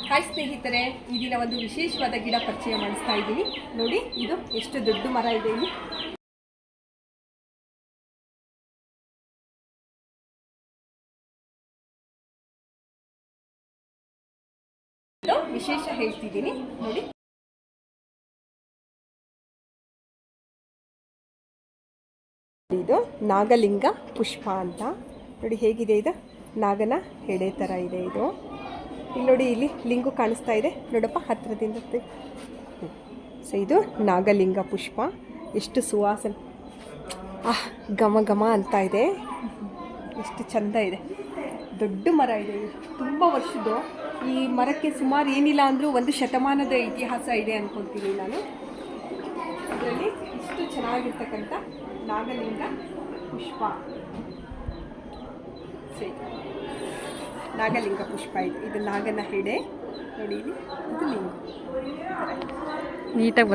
Hi ಸ್ನೇಹಿತರೆ, ಈ ದಿನ ಒಂದು ವಿಶೇಷವಾದ ಗಿಡ ಪರಿಚಯ ಮಾಡಿಸ್ತಾ ಇದ್ದೀನಿ. ನೋಡಿ, ಇದು ಎಷ್ಟು ದೊಡ್ಡ ಮರ ಇದೆ. ಇಲ್ಲಿ ವಿಶೇಷ ಹೇಳ್ತಿದ್ದೀನಿ ನೋಡಿ. ಇದು ನಾಗಲಿಂಗ ಪುಷ್ಪ ಅಂತ ನೋಡಿ. ಹೇಗಿದೆ ಇದು? ನಾಗನ ಹೆಡೆ ಥರ ಇದೆ ಇದು. ಇಲ್ಲಿ ನೋಡಿ, ಇಲ್ಲಿ ಲಿಂಗು ಕಾಣಿಸ್ತಾ ಇದೆ ನೋಡಪ್ಪ ಹತ್ತಿರದಿಂದ. ಸೊ ಇದು ನಾಗಲಿಂಗ ಪುಷ್ಪ. ಎಷ್ಟು ಸುವಾಸನೆ, ಘಮ ಘಮ ಅಂತ ಇದೆ. ಎಷ್ಟು ಚಂದ ಇದೆ. ದೊಡ್ಡ ಮರ ಇದೆ, ತುಂಬ ವರ್ಷದ್ದು. ಈ ಮರಕ್ಕೆ ಸುಮಾರು ಏನಿಲ್ಲ ಅಂದರೂ 1 ಶತಮಾನದ ಇತಿಹಾಸ ಇದೆ ಅಂದ್ಕೊಳ್ತೀನಿ ನಾನು. ಅದರಲ್ಲಿ ಇಷ್ಟು ಚೆನ್ನಾಗಿರ್ತಕ್ಕಂಥ ನಾಗಲಿಂಗ ಪುಷ್ಪ. ಸರಿ, ನಾಗಲಿಂಗ ಪುಷ್ಪ ಇದು ನಾಗನ ಹೆಡೆ ನೋಡಿ. ಇದು ಲಿಂಗು ನೀಟಾಗಿ